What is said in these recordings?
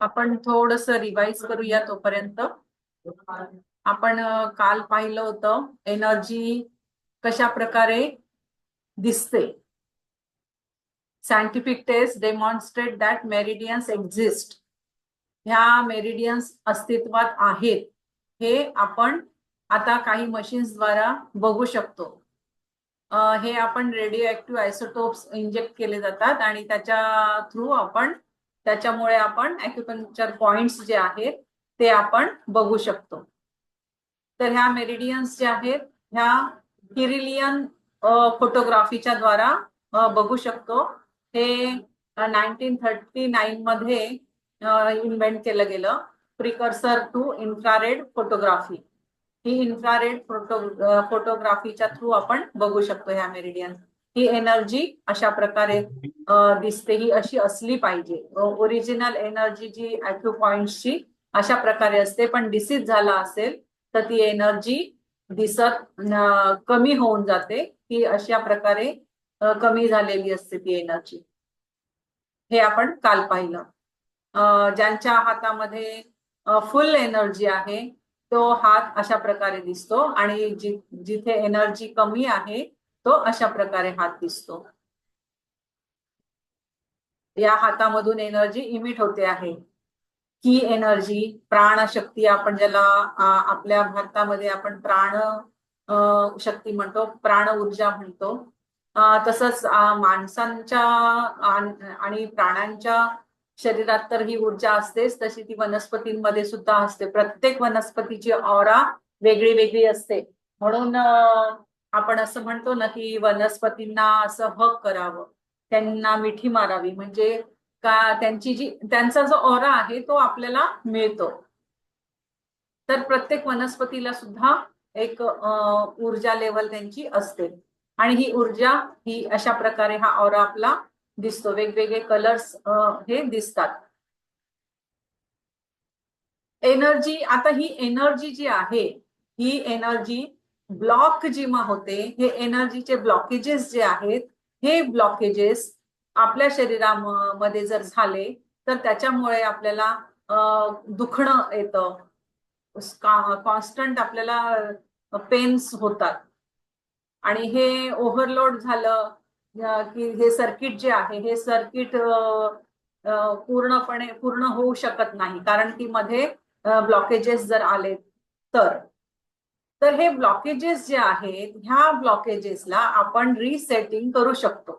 आपण थोडस रिवाइज करूया तोपर्यंत. आपण काल पाहिलं होतं एनर्जी कशा प्रकारे दिसते. Scientific test demonstrate that meridians exist. ह्या मेरिडियन्स अस्तित्वात आहेत हे आपण आता काही मशीन्स द्वारा बघू शकतो. हे आपण रेडिओ ऍक्टिव्ह आयसोटोप्स इंजेक्ट केले जातात आणि त्याच्या थ्रू त्याच्यामुळे आपण ॲक्युपंक्चर पॉइंट्स जे आहेत ते आपण बघू शकतो. तर ह्या मेरिडियन्स जे आहेत ह्या किरिलियन फोटोग्राफीच्या द्वारा बघू शकतो. हे 1939 मध्ये इन्व्हेंट केलं गेलं. Precursor to infrared photography. ही इन्फ्रारेड फोटोग्राफीच्या थ्रू आपण बघू शकतो ह्या मेरिडियन. ही एनर्जी अशा प्रकारे दिसते. ही अशी असली पाहिजे. ओरिजिनल एनर्जी जी पॉइंटची अशा प्रकारे असते, पण डिसीज झाला असेल तर ती एनर्जी दिसत कमी होऊन जाते. ही अशा प्रकारे कमी झालेली असते ती एनर्जी. हे आपण काल पाहिलं. ज्यांच्या हातामध्ये फुल एनर्जी आहे तो हात अशा प्रकारे दिसतो आणि जिथे एनर्जी कमी आहे तो अशा प्रकारे हात दिसतो. या हातामधून एनर्जी इमिट होते आहे. की एनर्जी प्राणशक्ती आपण ज्याला आपल्या भारतामध्ये आपण प्राण शक्ती म्हणतो, प्राण ऊर्जा म्हणतो. तसंच माणसांच्या आणि प्राण्यांच्या शरीरात तर ही ऊर्जा असतेच, तशी ती वनस्पतींमध्ये सुद्धा असते. प्रत्येक वनस्पतीची ऑरा वेगळी वेगळी असते. म्हणून आपण असं म्हणतो ना की वनस्पतींना असं हक करावं, त्यांना मिठी मारावी, म्हणजे का त्यांचा जो ऑरा आहे तो आपल्याला मिळतो. तर प्रत्येक वनस्पतीला सुद्धा एक ऊर्जा लेवल त्यांची असते आणि ही ऊर्जा ही अशा प्रकारे हा ऑरा आपला दिसतो. वेगवेगळे कलर्स हे दिसतात. एनर्जी, आता ही एनर्जी जी आहे ही एनर्जी ब्लॉक जेव्हा होते, हे एनर्जीचे ब्लॉकेजेस जे आहेत हे ब्लॉकेजेस आपल्या शरीरामध्ये जर झाले तर त्याच्यामुळे आपल्याला दुखणं येतं. कॉन्स्टंट आपल्याला पेन्स होतात आणि हे ओव्हरलोड झालं की हे सर्किट जे आहे हे सर्किट पूर्ण होऊ शकत नाही, कारण ती मध्ये ब्लॉकेजेस जर आले तर हे ब्लॉकेजेस जे आहेत ह्या ब्लॉकेजेसला आपण रिसेटिंग करू शकतो.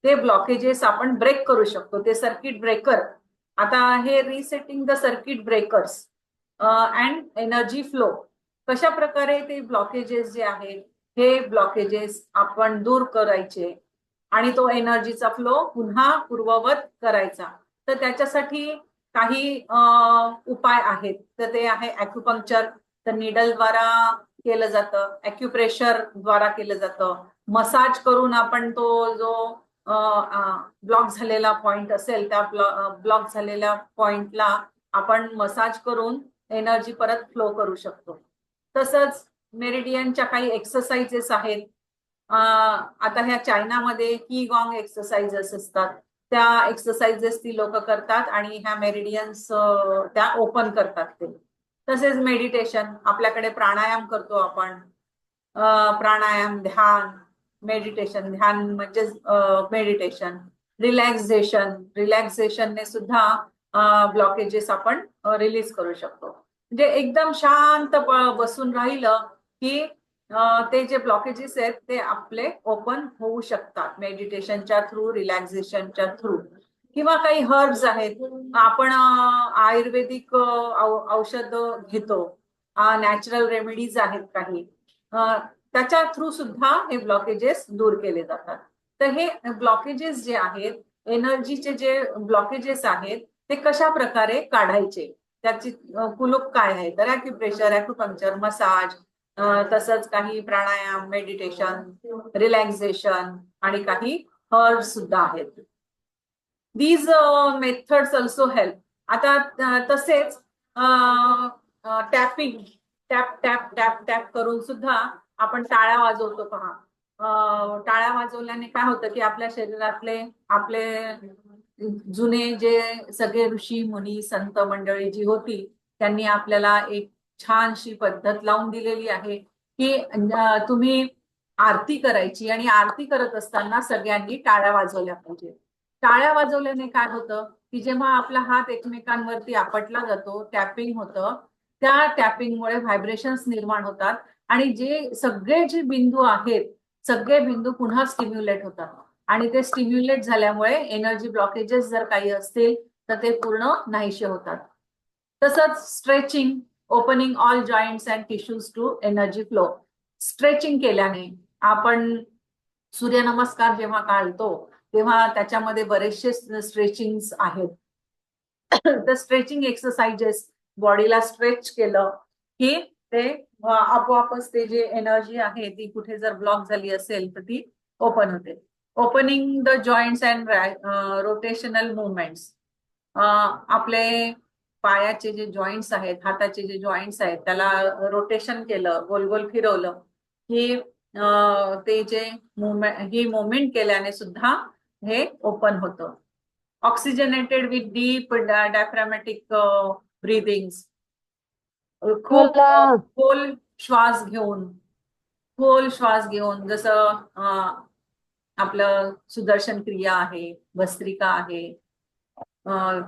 ते ब्लॉकेजेस आपण ब्रेक करू शकतो. ते सर्किट ब्रेकर. आता हे resetting the circuit breakers and energy flow, कशा प्रकारे ते ब्लॉकेजेस जे आहेत हे ब्लॉकेजेस आपण दूर करायचे आणि तो एनर्जीचा फ्लो पुन्हा पूर्ववत करायचा. तर त्याच्यासाठी काही उपाय आहेत. तर ते आहे ॲक्युपंक्चर. तर निडल द्वारा केलं जातं, ॲक्युप्रेशर द्वारा केलं जातं, मसाज करून आपण तो जो ब्लॉक झालेला पॉइंट असेल त्या ब्लॉक झालेल्या पॉइंटला आपण मसाज करून एनर्जी परत फ्लो करू शकतो. तसंच मेरिडियनच्या काही एक्सरसाइजेस आहेत. आता ह्या चायनामध्ये की गॉंग एक्सरसाइजेस असतात, त्या एक्सरसाइजेस ती लोक करतात आणि ह्या मेरिडियन्स त्या ओपन करतात ते. तसेच मेडिटेशन, आपल्याकडे प्राणायाम करतो आपण. प्राणायाम, ध्यान, मेडिटेशन. ध्यान म्हणजे मेडिटेशन. रिलॅक्सेशनने सुद्धा ब्लॉकेजेस आपण रिलीज करू शकतो. म्हणजे एकदम शांत बसून राहिलं की ते जे ब्लॉकेजेस आहेत ते आपले ओपन होऊ शकतात मेडिटेशनच्या थ्रू, रिलॅक्सेशनच्या थ्रू. किंवा काही हर्ब्स आहेत, आपण आयुर्वेदिक औषध घेतो, नॅचरल रेमेडीज आहेत काही, त्याच्या थ्रू सुद्धा हे ब्लॉकेजेस दूर केले जातात. तर हे ब्लॉकेजेस जे आहेत, एनर्जीचे जे ब्लॉकेजेस आहेत ते कशा प्रकारे काढायचे, त्याची कुलूप काय आहे. तर ॲक्युप्रेशर, ॲक्युपंक्चर, मसाज, तसंच काही प्राणायाम, मेडिटेशन, रिलॅक्सेशन आणि काही हर्ब्स सुद्धा आहेत. These methods also help. आता तसेच tapping, tap tap tap tap करून सुद्धा आपण टाळ्या वाजवतो पहा. टाळ्या वाजवल्याने काय होतं की आपल्या शरीरातले आपले जुने जे सगळे ऋषी मुनी संत मंडळी जी होती त्यांनी आपल्याला एक छानशी पद्धत लावून दिलेली आहे की तुम्ही आरती करायची आणि आरती करत असताना सगळ्यांनी टाळ्या वाजवल्या पाहिजे. टाळ्या वाजवल्याने काय होतं की जेव्हा आपला हात एकमेकांवरती आपटला जातो, टॅपिंग होतं, त्या टॅपिंगमुळे व्हायब्रेशन्स निर्माण होतात आणि जे सगळे जे बिंदू आहेत सगळे बिंदू पुन्हा स्टिम्युलेट होतात आणि ते स्टिम्युलेट झाल्यामुळे एनर्जी ब्लॉकेजेस जर काही असतील तर ते पूर्ण नाहीसे होतात. तसंच stretching, opening all joints and tissues to energy flow. Stretching केल्याने आपण सूर्यनमस्कार जेव्हा काढतो तेव्हा त्याच्यामध्ये बरेचसे स्ट्रेचिंग आहेत. तर स्ट्रेचिंग एक्सरसाइजेस बॉडीला स्ट्रेच केलं की ते आपोआपच ते जे एनर्जी आहे ती कुठे जर ब्लॉक झाली असेल तर ती ओपन होते. Opening the joints and rotational movements. आपले पायाचे जे जॉईंट्स आहेत, हाताचे जे जॉईंट्स आहेत त्याला रोटेशन केलं, गोल गोल फिरवलं की ते जे ही मुवमेंट केल्याने सुद्धा हे ओपन होतं. Oxygenated with deep diaphragmatic breathings. खूप मला खोल श्वास घेऊन, खोल श्वास घेऊन, जसं आपलं सुदर्शन क्रिया आहे, भस्त्रिका आहे,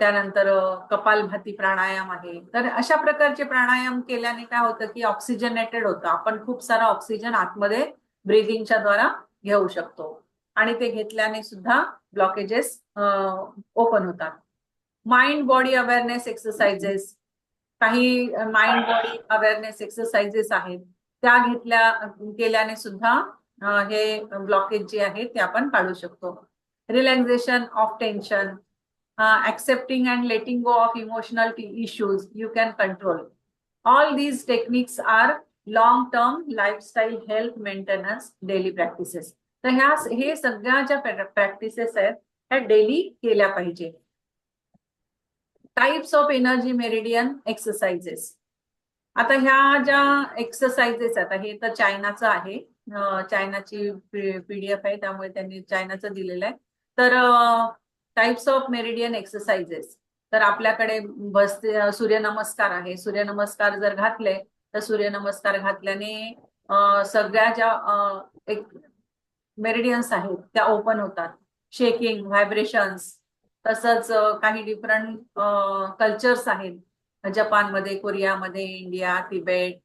त्यानंतर कपालभाती प्राणायाम आहे. तर अशा प्रकारचे प्राणायाम केल्याने काय होतं की ऑक्सिजनेटेड होतं, आपण खूप सारा ऑक्सिजन आतमध्ये ब्रिदिंगच्या द्वारा घेऊ शकतो आणि ते घेतल्याने सुद्धा ब्लॉकेजेस ओपन होतात. माइंड बॉडी अवेअरनेस एक्सरसाइजेस, काही माइंड बॉडी अवेअरनेस एक्सरसाइजेस आहेत त्या केल्याने सुद्धा हे ब्लॉकेज जे आहे ते आपण काढू शकतो. Relaxation of tension, accepting and letting go of emotional issues you can control. All these techniques are long-term lifestyle health maintenance daily practices. तर हे सगळ्या ज्या प्रॅक्टिसेस आहेत ह्या डेली केल्या पाहिजे. Types of energy meridian exercises. आता ह्या ज्या एक्सरसाइजेस आता हे तर चायनाचं आहे, चायनाची पीडीएफ आहे त्यामुळे त्यांनी चायनाचं दिलेलं आहे. तर टाइप्स ऑफ मेरिडियन एक्सरसाइजेस, तर आपल्याकडे सूर्यनमस्कार आहे. सूर्यनमस्कार जर घातले तर सूर्यनमस्कार घातल्याने सगळ्या ज्या एक मेरिडियन्स आहेत त्या ओपन होतात. शेकिंग, व्हायब्रेशन्स, तसंच काही डिफरंट कल्चर्स आहेत जपानमध्ये, कोरियामध्ये, इंडिया, तिबेट,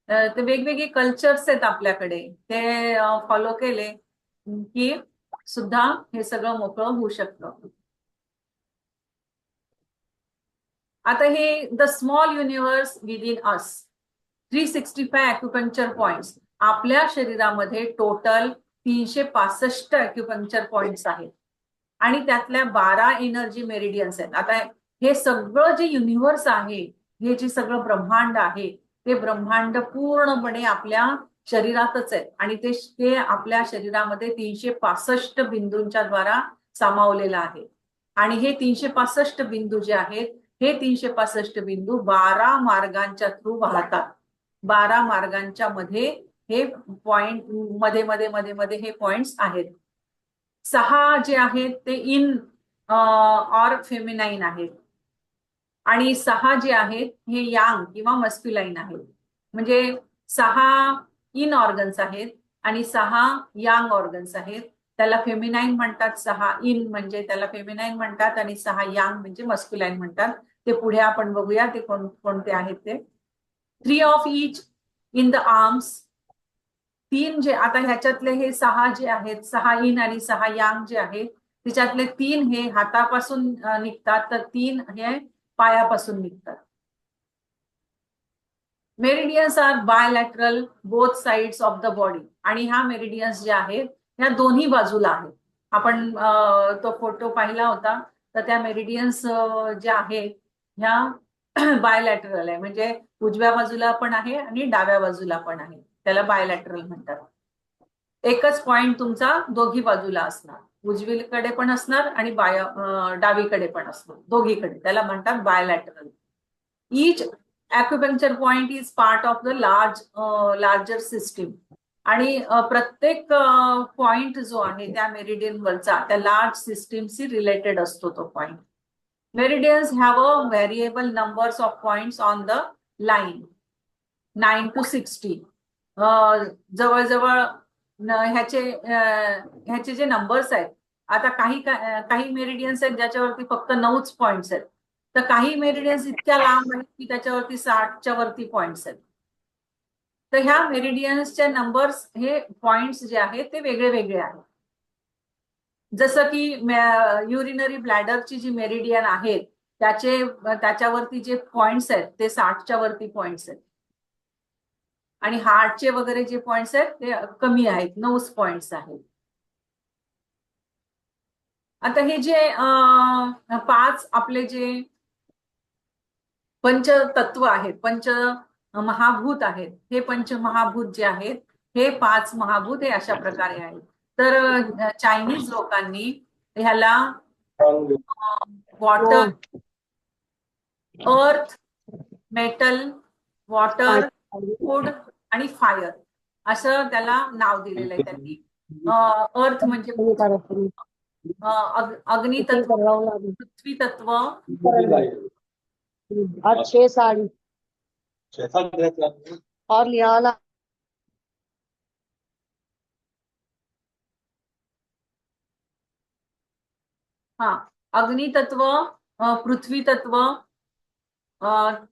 ते वेगवेगळे कल्चर्स आहेत आपल्याकडे. ते फॉलो केले की सुद्धा हे सगळं मोकळं होऊ शकतं. आता हे the small universe within us, 365 acupuncture points. आपल्या शरीरामध्ये टोटल 365 ॲक्युपंक्चर पॉइंट्स आहेत आणि त्यातल्या 12 एनर्जी मेरिडियन्स आहेत. आता हे सगळं जे युनिव्हर्स आहे, हे जे सगळं ब्रह्मांड आहे, ते ब्रह्मांड पूर्णपणे आपल्या शरीरातच आहे आणि ते आपल्या शरीरामध्ये 365 बिंदूंच्या द्वारा सामावलेलं आहे. आणि हे 365 बिंदू जे आहेत, हे 365 बिंदू 12 मार्गांच्या थ्रू वाहतात. 12 मार्गांच्या मध्ये हे पॉइंट मध्ये मध्ये मध्ये मध्ये हे पॉइंट्स आहेत. 6 जे आहेत ते इन ऑर फेमिनाईन आहेत आणि 6 जे आहेत हे यांग किंवा मस्क्युलाईन आहेत. म्हणजे 6 इन ऑर्गन्स आहेत आणि 6 यांग ऑर्गन्स आहेत. त्याला फेमिनाईन म्हणतात, 6 इन म्हणजे त्याला फेमिनाईन म्हणतात आणि 6 यांग म्हणजे मस्क्युलाईन म्हणतात. ते पुढे आपण बघूया ते कोणते आहेत ते. 3 of each in the arms. 3 जे आता ह्याच्यातले हे 6 जे आहेत, 6 इन आणि 6 यांग जे आहेत, त्याच्यातले 3 हे हातापासून निघतात तर 3 हे पायापासून निघतात. Meridians are bilateral both sides of the body. आणि ह्या मेरिडियन्स ज्या आहेत ह्या दोन्ही बाजूला आहेत. आपण तो फोटो पाहिला होता तर त्या मेरिडियन्स ज्या आहेत ह्या बायलॅटरल आहे, म्हणजे उजव्या बाजूला पण आहे आणि डाव्या बाजूला पण आहे. त्याला बायलॅटरल म्हणतात. एकच पॉइंट तुमचा दोघी बाजूला असणार, उजवीकडे पण असणार आणि डावीकडे पण असणार, दोघीकडे. त्याला म्हणतात bilateral. Each acupuncture point is part of the larger system. आणि प्रत्येक पॉइंट जो आहे त्या मेरिडियन वरचा त्या लार्ज सिस्टीमशी रिलेटेड असतो तो point. Meridians have a variable numbers of points on the line 9 to 60. जवळजवळ ह्याचे जे नंबर्स आहेत, आता काही मेरिडियन्स आहेत ज्याच्यावरती फक्त 9च पॉइंट्स आहेत, तर काही मेरिडियन्स इतक्या लांब आहेत की त्याच्यावरती 60च्या वरती पॉइंट्स आहेत. तर ह्या मेरिडियन्सचे नंबर्स हे पॉइंट्स जे आहेत ते वेगळे वेगळे आहेत. जसं की युरिनरी ब्लॅडरची जी मेरिडियन आहेत त्याच्यावरती जे पॉइंट्स आहेत ते 60च्या वरती पॉइंट्स आहेत. आणि हार्टचे वगैरे जे पॉइंट्स आहेत ते कमी आहेत, 9 पॉइंट्स आहेत. आता हे जे 5 आपले जे पंचतत्व आहेत, पंच महाभूत आहेत, हे पंचमहाभूत जे आहेत हे 5 महाभूत हे अशा प्रकारे आहेत. तर चायनीज लोकांनी ह्याला वॉटर, अर्थ, मेटल, वॉटर, फूड आणि फायर असं त्याला नाव दिलेलं आहे त्यांनी. अर्थ म्हणजे अग्नितत्व, पृथ्वी तत्व, और 6 साड़ी और लियाला हा अग्नितत्व, पृथ्वी तत्व,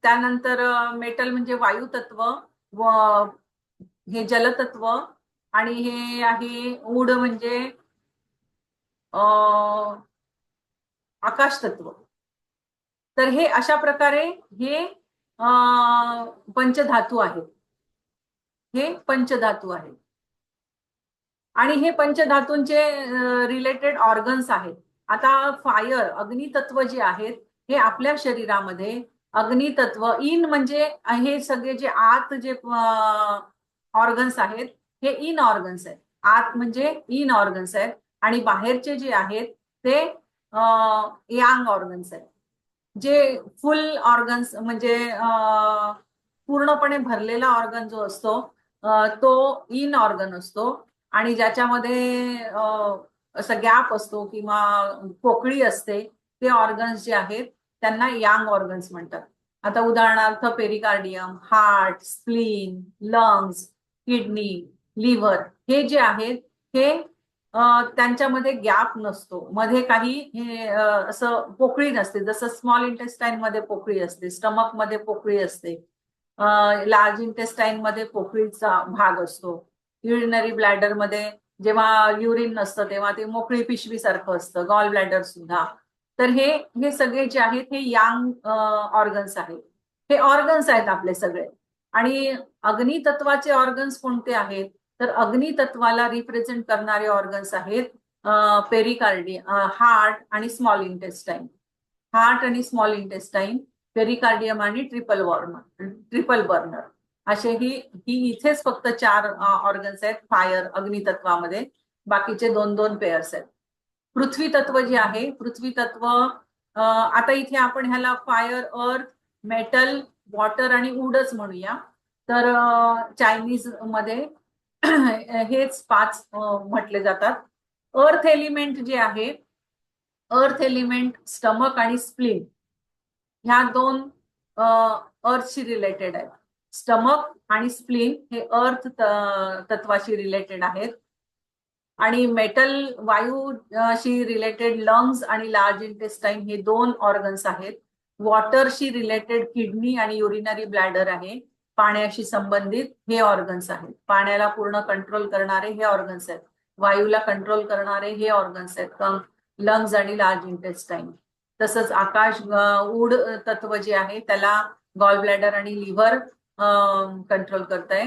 त्यानंतर मेटल म्हणजे वायू तत्व, व हे जलतत्व, आणि हे आहे उड म्हणजे आकाश तत्व. तर हे अशा प्रकारे हे पंचधातू आहेत, हे पंचधातू आहेत. आणि हे पंचधातूंचे रिलेटेड ऑर्गन्स आहेत. आता फायर, अग्नितत्व जे आहेत हे आपल्या शरीरामध्ये अग्नितत्व इन म्हणजे हे सगळे जे आत जे ऑर्गन्स आहेत हे इन ऑर्गन्स आहेत. आत म्हणजे इन ऑर्गन्स आहेत आणि बाहेरचे जे आहेत ते यांग ऑर्गन्स आहेत. जे फुल ऑर्गन्स म्हणजे पूर्णपणे भरलेला ऑर्गन जो असतो तो इन ऑर्गन असतो. आणि ज्याच्यामध्ये असं गॅप असतो किंवा पोकळी असते ते ऑर्गन्स जे आहेत त्यांना यांग ऑर्गन्स म्हणतात. आता उदाहरणार्थ pericardium, heart, spleen, lungs, kidney, liver हे जे आहेत हे त्यांच्यामध्ये गॅप नसतो, मध्ये काही असं पोकळी नसते. जसं स्मॉल इंटेस्टाईन मध्ये पोकळी असते, स्टमक मध्ये पोकळी असते, लार्ज इंटेस्टाईन मध्ये पोकळीचा भाग असतो. युरिनरी ब्लॅडर मध्ये जेव्हा युरिन नसतं तेव्हा ते मोकळी पिशवी सारखं असतं, गॉल ब्लॅडर सुद्धा. तर हे सगळे जे आहेत हे यांग ऑर्गन्स आहेत. हे ऑर्गन्स आहेत आपले सगळे. आणि अग्नितत्वाचे ऑर्गन्स कोणते आहेत तर अग्नितत्वाला रिप्रेझेंट करणारे ऑर्गन्स आहेत पेरिकार्डियम, हार्ट आणि स्मॉल इंटेस्टाईन. हार्ट आणि स्मॉल इंटेस्टाईन, पेरिकार्डियम आणि ट्रिपल बर्नर असे ही इथेच फक्त 4 ऑर्गन्स आहेत फायर अग्नितत्वामध्ये. बाकीचे 2-2 पेअर्स आहेत. पृथ्वी तत्व जे आहे, पृथ्वी तत्व आता इथे आपण ह्याला फायर, अर्थ, मेटल, वॉटर आणि वूडच म्हणूया. तर चायनीज मध्ये हेच 5 म्हटले जातात. अर्थ एलिमेंट जे आहे, अर्थ एलिमेंट स्टमक आणि स्प्लीन ह्या 2 अर्थशी रिलेटेड आहेत. स्टमक आणि स्प्लीन हे अर्थ तत्वाशी रिलेटेड आहेत. आणि मेटल वायूशी रिलेटेड लंग्स आणि लार्ज इंटेस्टाईन हे 2 ऑर्गन्स आहेत. वॉटरशी रिलेटेड किडनी आणि युरिनरी ब्लॅडर आहे. पाण्याशी संबंधित हे ऑर्गन्स आहेत. पाण्याला पूर्ण कंट्रोल करणारे हे ऑर्गन्स आहेत. वायूला कंट्रोल करणारे हे ऑर्गन्स आहेत, लंग्स आणि लार्ज इंटेस्टाईन. तसंच आकाश उड तत्व जे आहे त्याला गॉल ब्लॅडर आणि लिव्हर कंट्रोल करताय.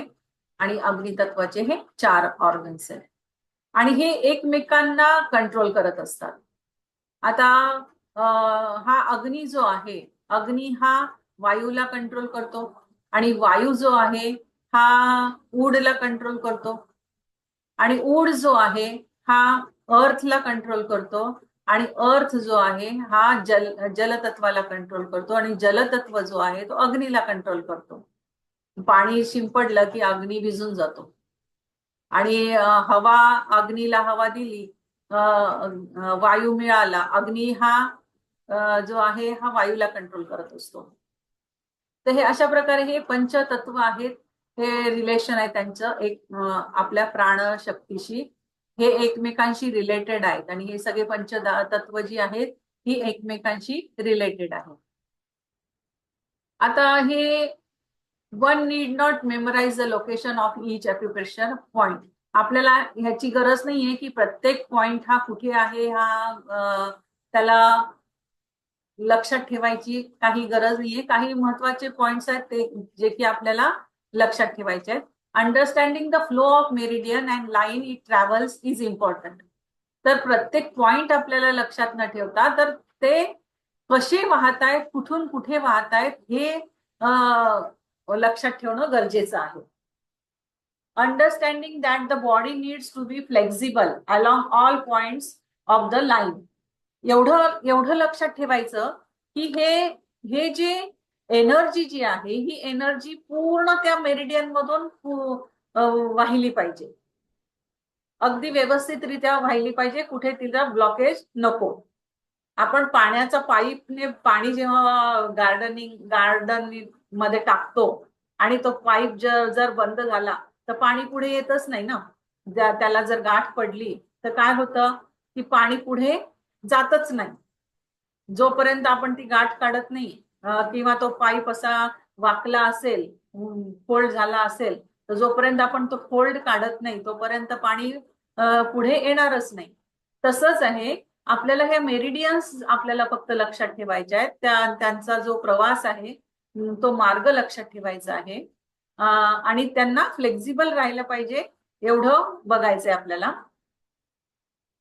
आणि अग्नितत्वाचे हे 4 ऑर्गन्स आहेत आणि हे एकमेकांना कंट्रोल करत असतात. आता हा अग्नी जो आहे, अग्नी हा वायूला कंट्रोल करतो आणि वायू जो आहे हा ऊडला कंट्रोल करतो आणि ऊड जो आहे हा अर्थला कंट्रोल करतो आणि अर्थ जो आहे हा जलतत्वाला कंट्रोल करतो आणि जलतत्व जो आहे तो अग्नीला कंट्रोल करतो. पाणी शिंपडलं की अग्नी विझून जातो. आणि हवा, अग्नीला हवा दिली, वायू मिळाला, अग्नी हा जो आहे हा वायूला कंट्रोल करत असतो. तर हे अशा प्रकारे हे पंचतत्व आहेत, हे रिलेशन आहे त्यांचं एक आपल्या प्राणशक्तीशी, हे एकमेकांशी रिलेटेड आहेत आणि हे सगळे पंचतत्व जी आहेत ही एकमेकांशी रिलेटेड आहेत. आता हे one need not memorize the location of each acupressure point. आपल्याला ह्याची गरज नाहीये की प्रत्येक पॉइंट हा कुठे आहे हा त्याला लक्षात ठेवायची काही गरज नाहीये. काही महत्वाचे पॉइंट्स आहेत ते जे की आपल्याला लक्षात ठेवायचे आहेत. Understanding the flow of meridian and line it travels is important. तर प्रत्येक पॉइंट आपल्याला लक्षात न ठेवता तर ते कसे वाहत आहेत, कुठून कुठे वाहत आहेत हे लक्षात ठेवणं गरजेचं आहे. Understanding that the body needs to be flexible along all points of the line. एवढं लक्षात ठेवायचं की हे जे एनर्जी जी आहे ही एनर्जी पूर्ण त्या मेरिडियन मधून वाहिली पाहिजे, अगदी व्यवस्थितरित्या वाहिली पाहिजे, कुठे तिला ब्लॉकेज नको. आपण पाण्याचा पाईपने पाणी जेव्हा गार्डन मध्ये टाकतो आणि तो पाईप जर बंद झाला तर पाणी पुढे येतच नाही ना. त्याला जर गाठ पडली तर काय होतं की पाणी पुढे जातच नाही. जोपर्यंत आपण ती गाठ काढत नाही किंवा तो पाईप असा वाकला असेल, फोल्ड झाला असेल, तर जोपर्यंत आपण तो फोल्ड काढत नाही तोपर्यंत पाणी पुढे येणारच नाही. तसंच आहे, आपल्याला हे मेरिडियन्स आपल्याला फक्त लक्षात ठेवायचे आहेत. त्यांचा जो प्रवास आहे तो मार्ग लक्षात ठेवायचा आहे आणि त्यांना फ्लेक्झिबल राहिलं पाहिजे एवढं बघायचंय आपल्याला.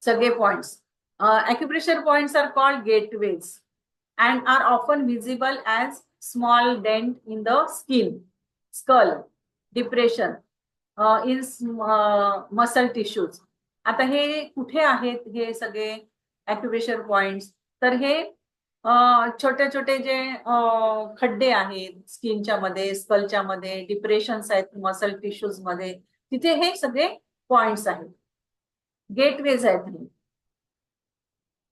सगळे points acupressure points are called gateways and are often visible as small dent in the skull, depression in muscle tissues. आता हे कुठे आहेत हे सगळे acupressure points? तर हे छोटे छोटे जे खड्डे आहेत स्किनच्या मध्ये, स्कलच्या मध्ये, डिप्रेशन्स आहेत मसल टिश्यूज मध्ये, तिथे हे सगळे पॉइंट्स आहेत, गेटवेज आहेत.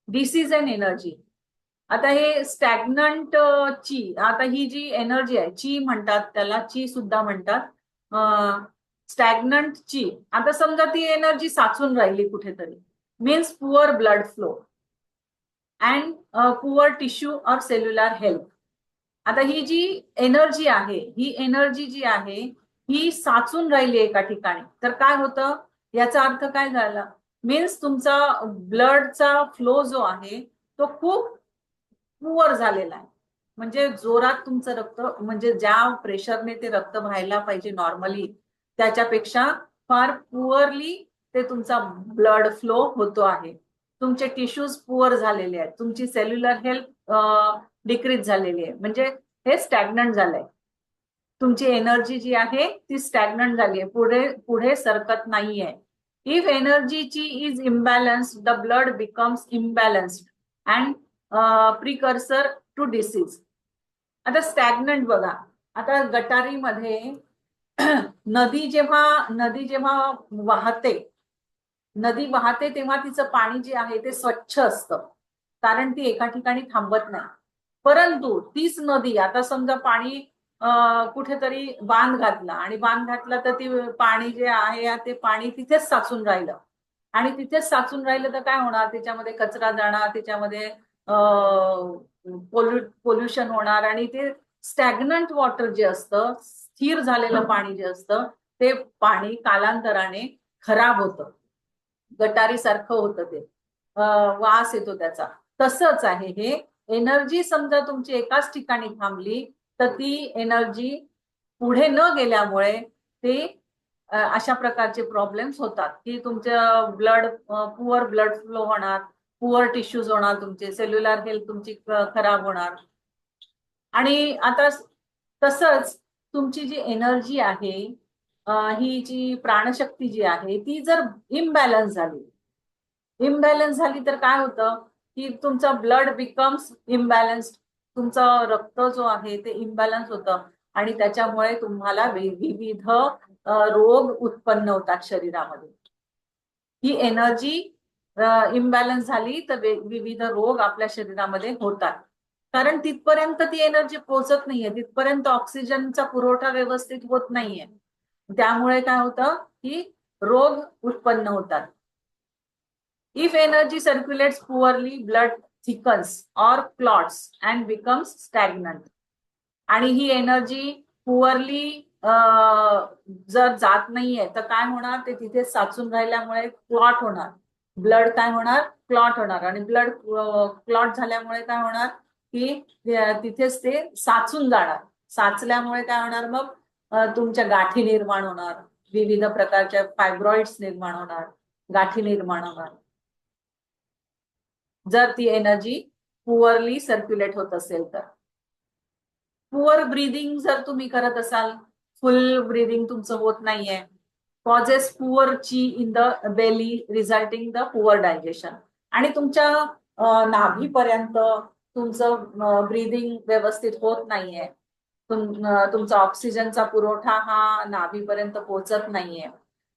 Disease and energy. आता हे स्टॅग्नंट ची, आता ही जी एनर्जी आहे ची म्हणतात त्याला, ची सुद्धा म्हणतात. स्टॅग्नंट ची, आता समजा ती एनर्जी साचून राहिली कुठेतरी, means poor blood flow and poor tissue और सेल्युलर हेल्थ. आता ही जी एनर्जी आहे, ही एनर्जी जी आहे ही साचून राहिली एका ठिकाणी, तर काय होतं, याचा अर्थ काय झाला, मीन्स तुमचा ब्लडचा फ्लो जो आहे तो खूप पुअर झालेला आहे. म्हणजे जोरात तुमचं रक्त, म्हणजे ज्या प्रेशरने ते रक्त व्हायला पाहिजे नॉर्मली त्याच्यापेक्षा फार पुअरली ते तुमचा ब्लड फ्लो होतो आहे. तुमचे टिश्यूज पुअर झालेले आहेत, तुमची सेल्युलर हेल्थ डिक्रीज झालेली आहे, म्हणजे हे स्टॅग्नंट झालंय. तुमची एनर्जी जी आहे ती स्टॅग्नंट झाली आहे, पुढे पुढे सरकत नाहीये. इफ एनर्जीची is imbalanced the blood becomes imbalanced and precursor to disease. आता स्टॅग्नंट बघा, आता गटारीमध्ये नदी जेव्हा नदी वाहते तेव्हा तिचं पाणी जे आहे ते स्वच्छ असतं, कारण ती एका ठिकाणी थांबत नाही. परंतु तीच नदी, आता समजा पाणी कुठेतरी बांध घातला आणि बांध घातला तर ती पाणी जे आहे ते पाणी तिथेच साचून राहिलं, आणि तिथेच साचून राहिलं तर काय होणार, त्याच्यामध्ये कचरा जाणार, त्याच्यामध्ये पोल्युशन होणार, आणि ते स्टॅग्नंट वॉटर जे असतं, स्थिर झालेलं पाणी जे असतं ते पाणी कालांतराने खराब होतं, गटारी सारखं होतं, ते वास येतो त्याचा. तसंच आहे हे एनर्जी, समजा तुमची एकाच ठिकाणी थांबली तर ती एनर्जी पुढे न गेल्यामुळे ते अशा प्रकारचे प्रॉब्लेम्स होतात की तुमचं पुअर ब्लड फ्लो होणार, पुअर टिश्यूज होणार, तुमचे सेल्युलर हेल्थ तुमची खराब होणार. आणि आता तसंच तुमची जी एनर्जी आहे, ही जी प्राणशक्ती जी आहे ती जर इम्बॅलन्स झाली तर काय होतं की तुमचा ब्लड बिकम्स इम्बॅलन्स्ड, तुमचं रक्त जो आहे ते इम्बॅलन्स होतं आणि त्याच्यामुळे तुम्हाला विविध रोग उत्पन्न होतात शरीरामध्ये. ही एनर्जी इम्बॅलन्स झाली तर विविध रोग आपल्या शरीरामध्ये होतात, कारण तिथपर्यंत ती एनर्जी पोहोचत नाहीये, तिथपर्यंत ऑक्सिजनचा पुरवठा व्यवस्थित होत नाहीये. त्यामुळे काय होतं की रोग उत्पन्न होतात. If energy circulates poorly, blood thickens और क्लॉट्स अँड बिकम्स स्टॅग्नंट. आणि ही एनर्जी पुअरली जर जात नाहीये तर काय होणार, ते तिथे साचून राहिल्यामुळे क्लॉट होणार, ब्लड काय होणार, क्लॉट होणार. आणि ब्लड क्लॉट झाल्यामुळे काय होणार की तिथेच ते साचून जाणार. साचल्यामुळे काय होणार, मग तुमच्या गाठी निर्माण होणार, विविध प्रकारच्या फायब्रॉइड्स निर्माण होणार, गाठी निर्माण होणार, जर ती एनर्जी पुअरली सर्क्युलेट होत असेल तर. पुअर ब्रीदिंग जर तुम्ही करत असाल, फुल ब्रीदिंग तुमचं होत नाहीये, कॉजेस पुअर ची in the belly resulting the poor digestion. आणि तुमच्या नाभीपर्यंत तुमचं ब्रीदिंग व्यवस्थित होत नाहीये, तुमचा ऑक्सिजनचा पुरवठा हा नाभीपर्यंत पोहोचत नाहीये,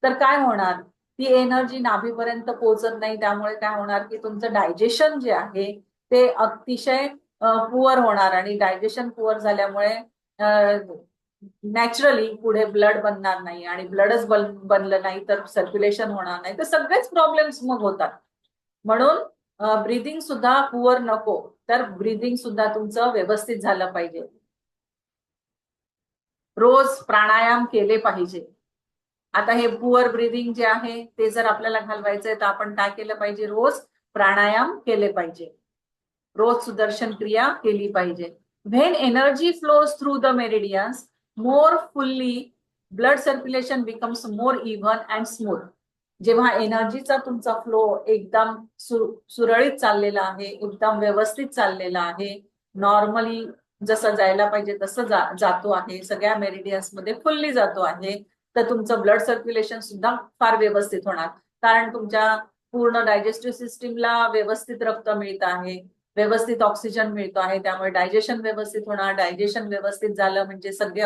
तर काय होणार, ती एनर्जी नाभीपर्यंत पोहोचत नाही. त्यामुळे काय होणार की तुमचं डायजेशन जे आहे ते अतिशय पुअर होणार. आणि डायजेशन पुअर झाल्यामुळे नॅचरली पुढे ब्लड बनणार नाही, आणि ब्लडच बनलं नाही तर सर्क्युलेशन होणार नाही, तर सगळेच प्रॉब्लेम्स मग होतात. म्हणून ब्रीदिंग सुद्धा पुअर नको, तर ब्रीदिंग सुद्धा तुमचं व्यवस्थित झालं पाहिजे. रोज प्राणायाम केले पाहिजे. आता हे पुअर ब्रीदिंग जे आहे ते जर आपल्याला घालवायचंय तर आपण काय केलं पाहिजे, रोज प्राणायाम केले पाहिजे, रोज सुदर्शन क्रिया केली पाहिजे. When energy flows through the meridians more fully, blood circulation becomes more even and smooth. जेव्हा एनर्जीचा तुमचा फ्लो एकदम सुरळीत चाललेला आहे, एकदम व्यवस्थित चाललेला आहे, नॉर्मली जसं जायला पाहिजे तसं जातो आहे, सगळ्या मेरिडियन्स मध्ये फुल्ली जातो आहे, तर तुमचं ब्लड सर्क्युलेशन सुद्धा फार व्यवस्थित होणार. कारण तुमच्या पूर्ण डायजेस्टिव्ह सिस्टीमला व्यवस्थित रक्त मिळत आहे, व्यवस्थित ऑक्सिजन मिळतो आहे, त्यामुळे डायजेशन व्यवस्थित होणार. डायजेशन व्यवस्थित झालं म्हणजे सगळे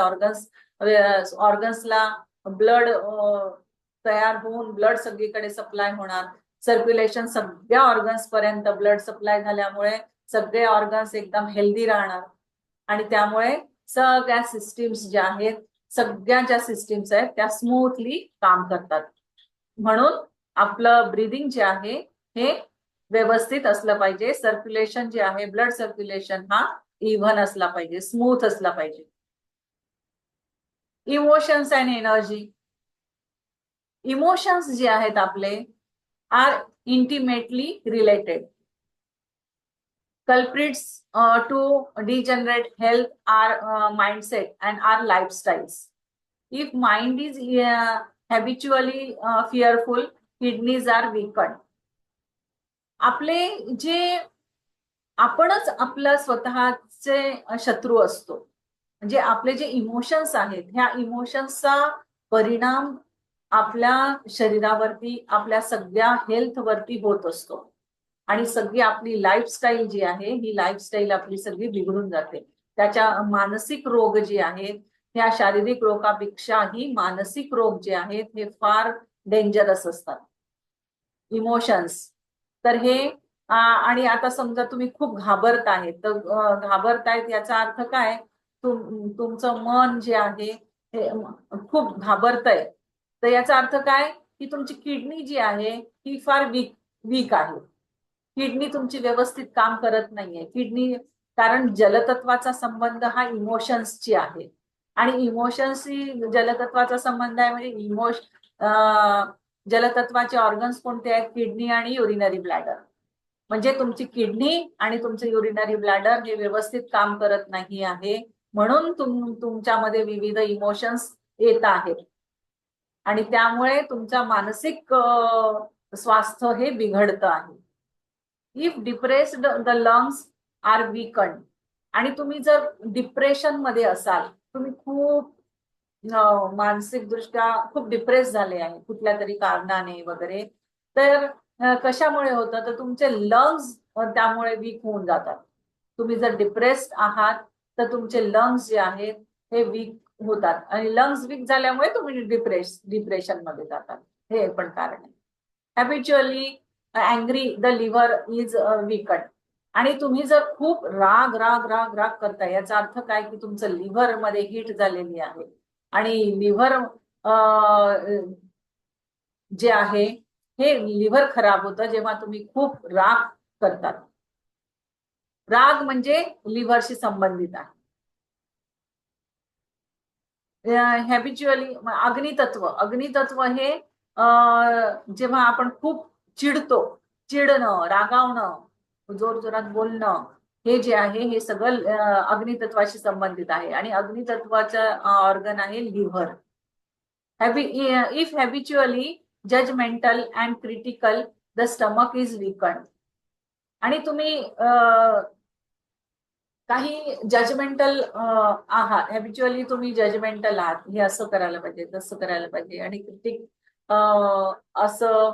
ऑर्गन्सला ब्लड तयार होऊन ब्लड सगळीकडे सप्लाय होणार. सर्क्युलेशन सगळ्या ऑर्गन्स पर्यंत ब्लड सप्लाय झाल्यामुळे सगळे ऑर्गन्स एकदम हेल्दी राहणार. आणि त्यामुळे सगळ्या सिस्टीम्स ज्या आहेत, सगळ्या ज्या सिस्टीम्स आहेत त्या स्मूथली काम करतात. म्हणून आपलं ब्रीदिंग जे आहे हे व्यवस्थित असलं पाहिजे. सर्क्युलेशन जे आहे, ब्लड सर्क्युलेशन हा इव्हन असला पाहिजे, स्मूथ असला पाहिजे. Emotions and energy. इमोशन्स जे आहेत आपले are intimately related. Culprits to degenerate health are mindset and our lifestyles. If mind is habitually fearful, kidneys are weakened. आपले जे आपणच आपला स्वतःचे शत्रू असतो, म्हणजे आपले जे इमोशन्स आहेत, ह्या इमोशन्सचा परिणाम आपल्या शरीरावरती, आपल्या सगळ्या हेल्थवरती होत असतो. आणि सगळी आपली लाईफस्टाईल जी आहे, ही लाईफस्टाईल आपली सगळी बिघडून जाते. त्याच्या मानसिक रोग जे आहेत, ह्या शारीरिक रोगापेक्षाही मानसिक रोग जे आहेत हे फार डेंजरस असतात, इमोशन्स. तर हे आणि आता समजा तुम्ही खूप घाबरत आहेत, तर घाबरतायत याचा अर्थ काय, तुमचं मन जे आहे हे खूप घाबरतंय, तर याचा अर्थ काय की तुमची किडनी जी आहे ही फार वीक आहे. किडनी तुमची व्यवस्थित काम करत नाहीये. किडनी, कारण जलतत्वाचा संबंध हा इमोशन्सची आहे, आणि इमोशन्सशी जलतत्वाचा संबंध आहे. म्हणजे जलतत्वाचे ऑर्गन्स कोणते आहेत, किडनी आणि युरिनरी ब्लॅडर. म्हणजे तुमची किडनी आणि तुमचं युरिनरी ब्लॅडर हे व्यवस्थित काम करत नाही आहे, म्हणून तुमच्यामध्ये विविध इमोशन्स येत आहेत, आणि त्यामुळे तुमचा मानसिक स्वास्थ्य हे बिघडतं आहे. If depressed the lungs are weakened. आणि तुम्ही जर डिप्रेशन मध्ये असाल, तुम्ही खूप मानसिक दृष्ट्या खूप डिप्रेस झाले आहे कुठल्या तरी कारणाने वगैरे, तर कशामुळे होतं, तर तुमचे लंग्स त्यामुळे वीक होऊन जातात. तुम्ही जर डिप्रेस्ड आहात तर तुमचे लंग्स जे आहेत हे वीक होतात आणि लंग्स वीक झाल्यामुळे तुम्ही डिप्रेशन मध्ये जातात. हे पण कारण आहे. हॅबिच्युअली अँग्री द लिव्हर इज वीकड. आणि तुम्ही जर खूप राग राग राग राग करताय, याचा अर्थ काय की तुमचं लिव्हर मध्ये हीट झालेली आहे. आणि लिव्हर जे आहे हे लिव्हर खराब होतं जेव्हा तुम्ही खूप राग करतात. राग म्हणजे लिव्हरशी संबंधित आहे. हॅबिच्युअली अग्नितत्व हे जेव्हा आपण खूप चिडतो, चिडणं, रागावणं, जोर जोरात बोलणं, हे जे आहे हे सगळं अग्नितत्वाशी संबंधित आहे. आणि अग्नितत्वाचं ऑर्गन आहे liver. If habitually judgmental and critical the stomach is weaken. आणि तुम्ही काही जजमेंटल आहात, हॅबिच्युअली तुम्ही जजमेंटल आहात, हे असं करायला पाहिजे, तसं करायला पाहिजे, आणि क्रिटिक असं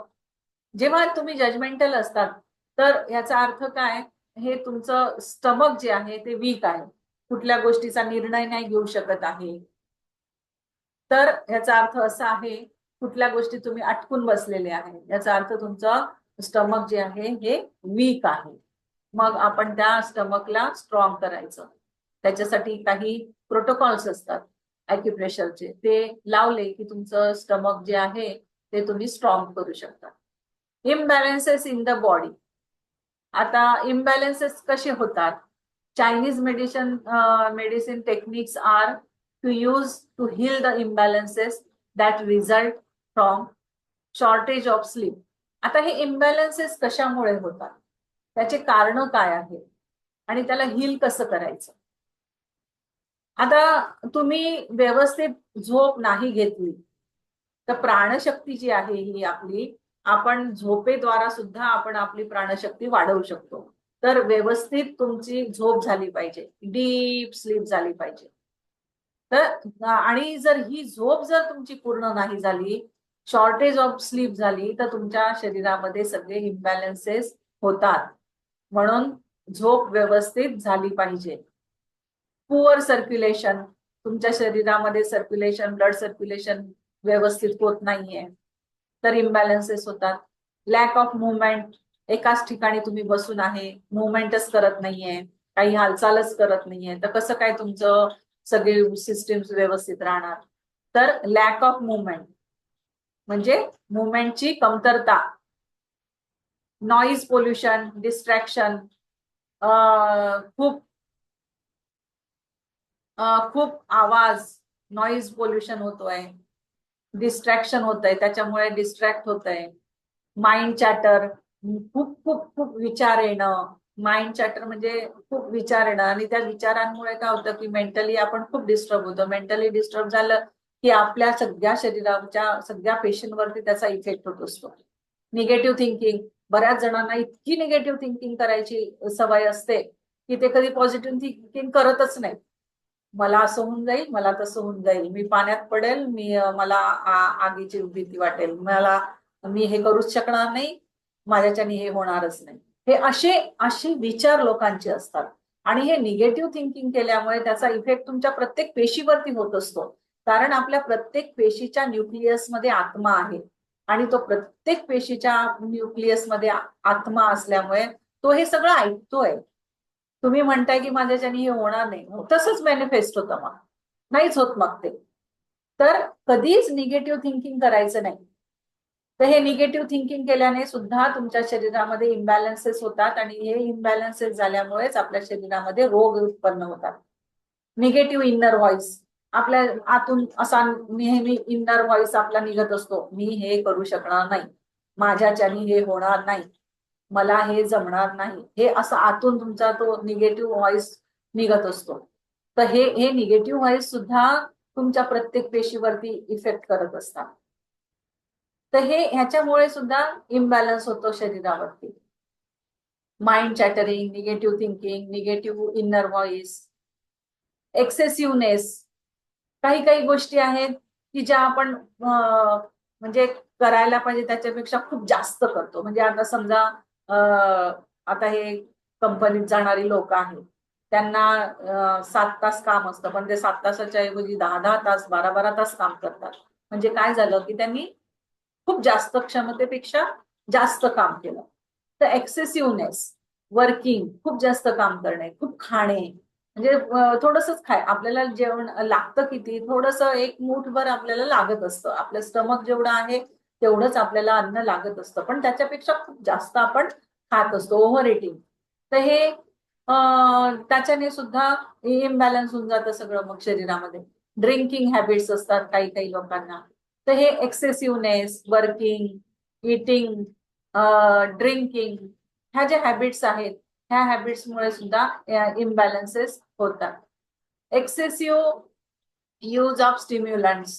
जेव्हा तुम्ही जजमेंटल असतात तर याचा अर्थ काय, हे तुमचं स्टमक जे आहे ते वीक आहे, कुठल्या गोष्टीचा निर्णय नाही घेऊ शकत आहे. तर याचा अर्थ असा आहे, कुठल्या गोष्टी तुम्ही अटकून बसलेले आहे, याचा अर्थ तुमचं स्टमक जे आहे हे वीक आहे. मग आपण त्या स्टमकला स्ट्रॉंग करायचं. त्याच्यासाठी काही प्रोटोकॉल्स असतात ॲक्युप्रेशरचे, ते लावले की तुमचं स्टमक जे आहे ते तुम्ही स्ट्रॉंग करू शकता. Imbalances in the body. आता इम्बॅलन्सेस कसे होतात? Chinese medicine techniques are to use to heal the imbalances that result from shortage of sleep. आता हे इम्बॅलन्सेस कशामुळे होतात, त्याचे कारण काय आहे, आणि त्याला हील कसं करायचं? आता तुम्ही व्यवस्थित झोप नाही घेतली तर प्राणशक्ती जी आहे ही आपली, आपण झोपेद्वारा सुद्धा आपण आपली प्राणशक्ती वाढवू शकतो. तर व्यवस्थित तुमची झोप झाली पाहिजे, डीप स्लीप झाली पाहिजे. तर आणि जर ही झोप जर तुमची पूर्ण नाही झाली, शॉर्टेज ऑफ स्लीप झाली, तर तुमच्या शरीरामध्ये सगळे इम्बॅलन्सेस होतात. म्हणून झोप व्यवस्थित झाली पाहिजे. पुअर सर्क्युलेशन, तुमच्या शरीरामध्ये ब्लड सर्क्युलेशन व्यवस्थित होत नाहीये, तर इम्बॅलन्सेस होतात. लॅक ऑफ मुवमेंट, एकाच ठिकाणी तुम्ही बसून आहे, मुवमेंटच करत नाहीये, काही हालचालच करत नाहीये, तर कसं काय तुमचं सगळे सिस्टीम व्यवस्थित राहणार? तर लॅक ऑफ मुवमेंट म्हणजे मुवमेंटची कमतरता. नॉईज पोल्युशन, डिस्ट्रॅक्शन, खूप खूप आवाज, नॉईज पोल्युशन होतोय, डिस्ट्रॅक्शन होत आहे, त्याच्यामुळे डिस्ट्रॅक्ट होत आहे. माइंड चॅटर, खूप खूप खूप विचार येणं. माइंड चॅटर म्हणजे खूप विचार येणं, आणि त्या विचारांमुळे काय होतं की मेंटली आपण खूप डिस्टर्ब होतो. मेंटली डिस्टर्ब झालं की आपल्या सगळ्या शरीराच्या सगळ्या पेशींवरती त्याचा इफेक्ट होत असतो. निगेटिव्ह थिंकिंग, बऱ्याच जणांना इतकी निगेटिव्ह थिंकिंग करायची सवय असते की ते कधी पॉझिटिव्ह थिंकिंग करतच नाही. मला असं होऊन जाईल, मला तसं होऊन जाईल, मी पाण्यात पडेल, मला आगीची भीती वाटेल, मी हे करूच शकणार नाही, माझ्याच्याने हे होणारच नाही. हे असे असे विचार लोकांचे असतात. आणि हे निगेटिव्ह थिंकिंग केल्यामुळे त्याचा इफेक्ट तुमच्या प्रत्येक पेशीवरती होत असतो. कारण आपल्या प्रत्येक पेशीच्या न्यूक्लियसमध्ये आत्मा आहे, आणि तो प्रत्येक पेशीच्या न्यूक्लियसमध्ये आत्मा असल्यामुळे तो हे सगळं ऐकतोय. तुम्ही म्हणताय की माझ्याच्याने हे होणार नाही, तसंच मॅनिफेस्ट होतं, मग नाहीच होत मग ते. तर कधीच निगेटिव्ह थिंकिंग करायचं नाही. तर हे निगेटिव्ह थिंकिंग केल्याने सुद्धा तुमच्या शरीरामध्ये इम्बॅलन्सेस होतात, आणि हे इम्बॅलन्सेस झाल्यामुळेच आपल्या शरीरामध्ये रोग उत्पन्न होतात. निगेटिव्ह इनर व्हॉइस, आपल्या आतून असा नेहमी इनर व्हॉइस आपला निघत असतो, मी हे करू शकणार नाही, माझ्याच्याने हे होणार नाही, मला हे जमणार नाही, हे असं आतून तुमचा तो निगेटिव्ह व्हॉइस निघत असतो. तर हे निगेटिव्ह व्हॉइस सुद्धा तुमच्या प्रत्येक पेशीवरती इफेक्ट करत असतात. तर ह्याच्यामुळे सुद्धा इम्बॅलन्स होतो शरीरावरती. Mind chattering, negative thinking, negative inner voice, excessiveness. काही काही गोष्टी आहेत की ज्या आपण म्हणजे करायला पाहिजे त्याच्यापेक्षा खूप जास्त करतो. म्हणजे आता समजा आता हे कंपनीत जाणारी लोक आहेत, त्यांना 7 तास काम असतं, पण ते 7 तासाच्या ऐवजी 10-10 तास, 12-12 तास काम करतात. म्हणजे काय झालं की त्यांनी खूप जास्त क्षमतेपेक्षा जास्त काम केलं. तर एक्सेसिव्हनेस, वर्किंग, खूप जास्त काम करणे, खूप खाणे, म्हणजे थोडंसंच खाय, आपल्याला जेवण लागतं किती, थोडंसं एक मूठभर आपल्याला लागत असतं. आपलं स्टमक जेवढं आहे तेवढंच आपल्याला अन्न लागत असतं, पण त्याच्यापेक्षा खूप जास्त आपण खात असतो, ओव्हर इटिंग. तर हे त्याच्याने सुद्धा इम्बॅलन्स होऊन जातं सगळं मग शरीरामध्ये. ड्रिंकिंग हॅबिट्स असतात काही काही लोकांना. तर हे एक्सेसिव्हनेस, वर्किंग, इटिंग, ड्रिंकिंग, ह्या ज्या हॅबिट्स आहेत, ह्या हॅबिट्समुळे सुद्धा इम्बॅलन्सेस होतात. एक्सेसिव्ह यूज ऑफ स्टिम्युलंट्स,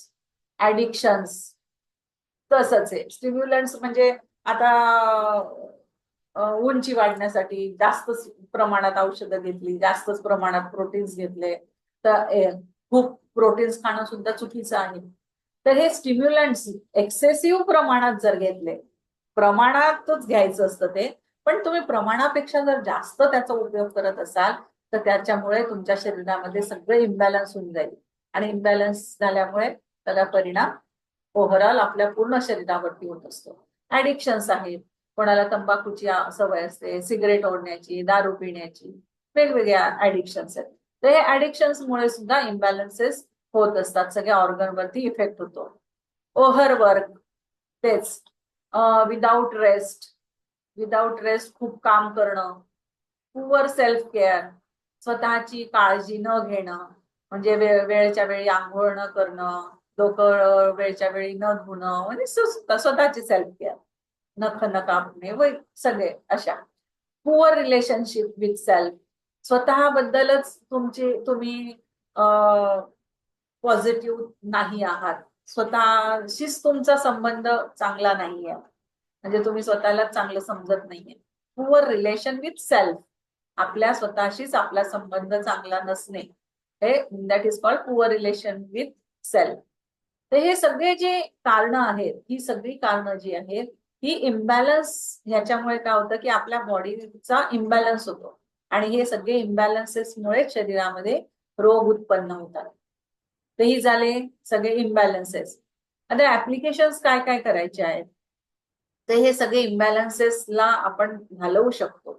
ऍडिक्शन्स, तसंच आहे. स्टिम्युलंट्स म्हणजे आता उंची वाढण्यासाठी जास्तच प्रमाणात औषधं घेतली, जास्तच प्रमाणात प्रोटीन्स घेतले, तर खूप प्रोटीन्स खाणं सुद्धा चुकीचं आहे. तर हे स्टिम्युलंट्स एक्सेसिव्ह प्रमाणात जर घेतले, प्रमाणातच घ्यायचं असतं ते, पण तुम्ही प्रमाणापेक्षा जर जास्त त्याचा उपयोग करत असाल तर त्याच्यामुळे तुमच्या शरीरामध्ये सगळे इम्बॅलन्स होऊन जाईल, आणि इम्बॅलन्स झाल्यामुळे त्याला परिणाम ओव्हरऑल आपल्या पूर्ण शरीरावरती होत असतो. ऍडिक्शन्स आहेत, कोणाला तंबाखूची सवय असते, सिगरेट ओढण्याची, दारू पिण्याची, वेगवेगळ्या ऍडिक्शन्स आहेत. तर हे ऍडिक्शन्समुळे सुद्धा इम्बॅलन्सेस होत असतात, सगळ्या ऑर्गनवरती इफेक्ट होतो. ओव्हरवर्क, तेच, विदाउट रेस्ट, खूप काम करणं, पुअर सेल्फ केअर, स्वतःची काळजी न घेणं, म्हणजे वेळच्या वेळी आंघोळ न करणं, डोकं वेळच्या वेळी न धुणं, म्हणजे स्वतःची सेल्फ केअर, नख न कापणे, व सगळे अशा. पुअर रिलेशनशिप विथ सेल्फ, स्वतःबद्दलच तुम्ही पॉझिटिव्ह नाही आहात, स्वतःशीच तुमचा संबंध चांगला नाहीये, म्हणजे तुम्ही स्वतःला चांगलं समजत नाहीये. पुअर रिलेशन विथ सेल्फ, आपल्या स्वतःशीच आपला संबंध चांगला नसणे, हे that is called poor relation with self. तर हे सगळे जे कारणं आहेत, ही सगळी कारणं जी आहेत, ही इम्बॅलन्स, ह्याच्यामुळे काय होतं की आपल्या बॉडीचा इम्बॅलन्स होतो, आणि हे सगळे इम्बॅलन्सेसमुळे शरीरामध्ये रोग उत्पन्न होतात. तर ही झाले सगळे इम्बॅलन्सेस. आता ऍप्लिकेशन्स काय काय करायचे आहेत, तर हे सगळे इम्बॅलन्सेसला आपण घालवू शकतो.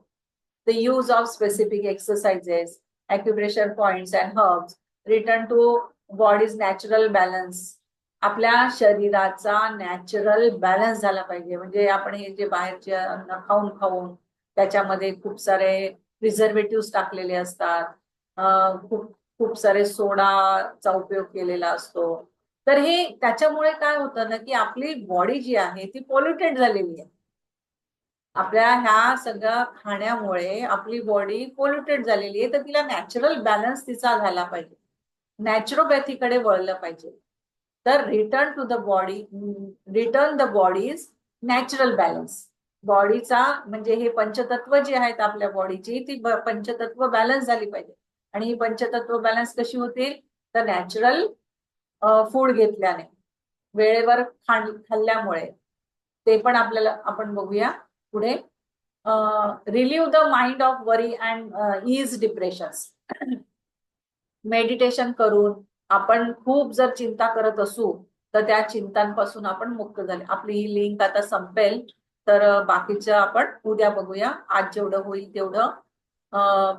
The use of specific exercises, acupressure points and herbs, return two bodies natural balance. आपल्या शरीराचा नॅचरल बॅलन्स झाला पाहिजे, म्हणजे आपण हे जे बाहेरचे अन्न खाऊन खाऊन त्याच्यामध्ये खूप सारे प्रिझर्वेटिव्ह टाकलेले असतात, खूप खूप सारे सोडाचा उपयोग केलेला असतो. तर हे त्याच्यामुळे काय होतं ना की आपली बॉडी जी आहे ती पॉल्युटेड झालेली आहे. आपल्या ह्या सगळ्या खाण्यामुळे आपली बॉडी पॉल्युटेड झालेली आहे, तर तिला नॅचरल बॅलन्स तिचा झाला पाहिजे, नॅचरोपॅथीकडे वळलं पाहिजे. तर return to the body, return the body's natural balance. बॉडीचा म्हणजे हे पंचतत्व जे आहेत आपल्या बॉडीची, ती पंचतत्व बॅलन्स झाली पाहिजे. आणि ही पंचतत्व बॅलन्स कशी होतील, तर नॅचरल फूड घेतल्याने, वेळेवर खाल्ल्यामुळे. ते पण आपल्याला आपण बघूया पुढे. Relieve the mind of worry and is depressions. Meditation करून आपण खूप जर चिंता करत असू तर त्या चिंतांपासून आपण मुक्त झाले. आपली ही लिंक आता संपेल, तर बाकीचं आपण उद्या बघूया. आज जेवढं होईल तेवढं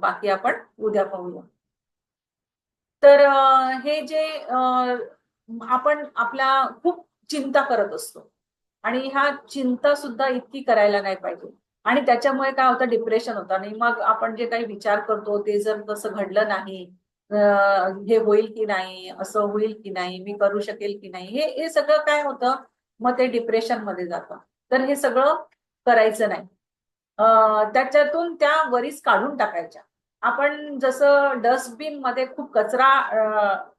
बाकी आपण उद्या पाहूया. तर हे जे आपण आपल्या खूप चिंता करत असतो, आणि ह्या चिंता सुद्धा इतकी करायला नाही पाहिजे, आणि त्याच्यामुळे काय होतं, डिप्रेशन होतं. आणि मग आपण जे काही विचार करतो ते जर तसं घडलं नाही, हे होईल की नाही, असं होईल की नाही, मी करू शकेल की नाही, हे सगळं काय होतं, मग ते डिप्रेशन मध्ये जातं. तर हे सगळं करायचं नाही. त्याच्यातून त्या वरीस काढून टाकायच्या. आपण जसं डस्टबिन मध्ये खूप कचरा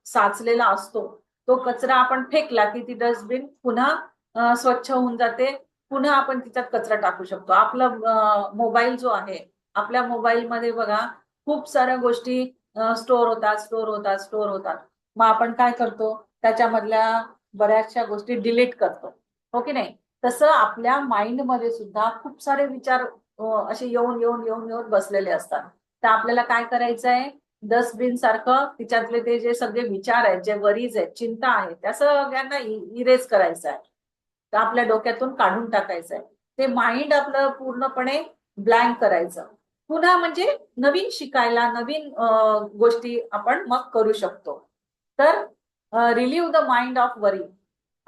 साचलेला असतो, तो कचरा आपण फेकला की ती डस्टबिन पुन्हा स्वच्छ होऊन जाते, पुन्हा आपण तिच्यात कचरा टाकू शकतो. आपला मोबाईल जो आहे, आपल्या मोबाईलमध्ये बघा खूप साऱ्या गोष्टी स्टोअर होतात, स्टोअर होतात, स्टोअर होतात. मग आपण काय करतो, त्याच्यामधल्या बऱ्याचशा गोष्टी डिलीट करतो, हो की नाही? तसं आपल्या माइंडमध्ये सुद्धा खूप सारे विचार असे येऊन येऊन येऊन येऊन बसलेले असतात. तर आपल्याला काय करायचं आहे, डस्टबिन सारखं तिच्यातले ते जे सगळे विचार आहेत, जे वरीज आहेत, चिंता आहेत, त्या सगळ्यांना इरेज करायचं आहे, तर आपल्या डोक्यातून काढून टाकायचं आहे. ते माइंड आपलं पूर्णपणे ब्लँक करायचं. पुन्हा म्हणजे नवीन शिकायला, नवीन गोष्टी आपण मग करू शकतो. तर रिलीव्ह द माइंड ऑफ वरी,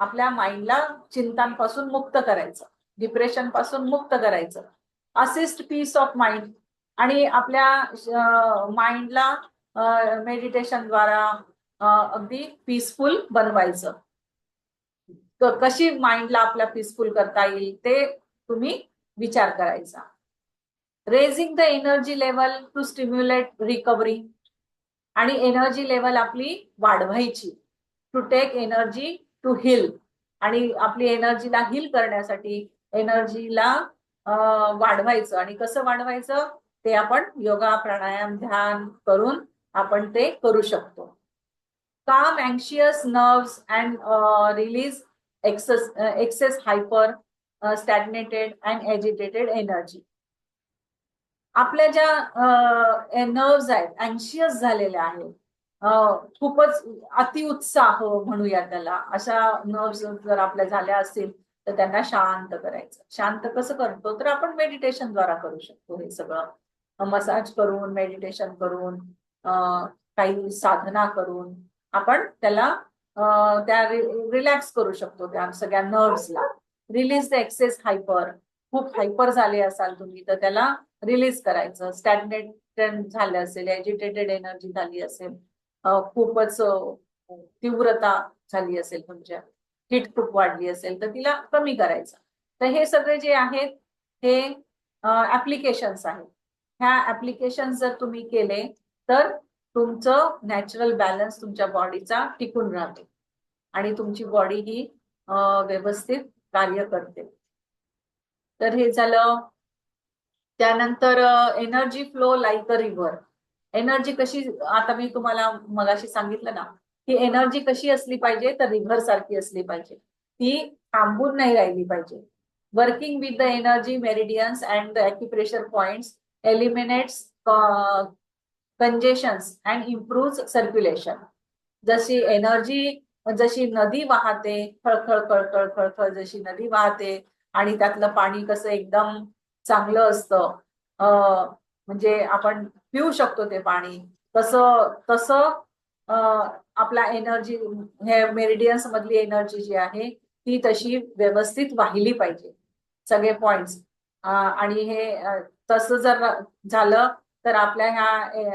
आपल्या माइंडला चिंतांपासून मुक्त करायचं, डिप्रेशन पासून मुक्त करायचं. असिस्ट पीस ऑफ माइंड, आणि आपल्या माइंडला मेडिटेशनद्वारा अगदी पीसफुल बनवायचं. कशी माइंडला आपल्या पीसफुल करता येईल ते तुम्ही विचार करायचा. Raising the energy level to stimulate recovery, आणि एनर्जी लेवल आपली वाढवायची. To take energy to heal, आणि आपली एनर्जीला हील करण्यासाठी एनर्जीला वाढवायचं. आणि कसं वाढवायचं ते आपण योगा, प्राणायाम, ध्यान करून आपण ते करू शकतो. काम अँशियस nerves and release excess hyper stagnated and agitated energy. आपल्या ज्या नर्व्स आहेत, अँशियस झालेल्या आहेत, खूपच अतिउत्साह म्हणूया त्याला, अशा नर्व्स जर आपल्या झाल्या असतील तर त्यांना शांत करायचं. शांत कसं करतो, तर आपण मेडिटेशनद्वारा करू शकतो. हे सगळं मसाज करून, मेडिटेशन करून, काही साधना करून आपण त्याला त्या रिलॅक्स करू शकतो, त्या सगळ्या नर्व्सला. रिलीज द एक्सेस हायपर, खूप हायपर झाले असाल तुम्ही तर त्याला रिलीज करायचं. स्टॅग्नेटेड झालं असेल, एजिटेटेड एनर्जी झाली असेल, खूपच तीव्रता झाली असेल, तुमच्या हीट खूप वाढली असेल तर तिला कमी करायचं. तर हे सगळे जे आहेत हे ऍप्लिकेशन्स आहेत. ह्या ऍप्लिकेशन्स जर तुम्ही केले तर तुमचं नॅचरल बॅलन्स तुमच्या बॉडीचा टिकून राहतो आणि तुमची बॉडी ही व्यवस्थित कार्य करते. तर हे झालं. त्यानंतर energy flow like a river. Energy कशी, आता मी तुम्हाला मगाशी सांगितलं ना की एनर्जी कशी असली पाहिजे, तर रिव्हर सारखी असली पाहिजे. ती थांबून नाही राहिली पाहिजे. Working with the energy meridians and the acupressure points eliminates congestions and improve circulation. जशी एनर्जी, जशी नदी वाहते, खळखळ खळखळ खळखळ जशी नदी वाहते, आणि त्यातलं पाणी कसं एकदम चांगलं असतं, म्हणजे आपण पिऊ शकतो ते पाणी, तसं तसं आपला एनर्जी, हे मेरिडियन्स मधली एनर्जी जी आहे ती तशी व्यवस्थित वाहिली पाहिजे, सगळे पॉइंट्स. आणि हे तसं जर झालं तर आपल्या ह्या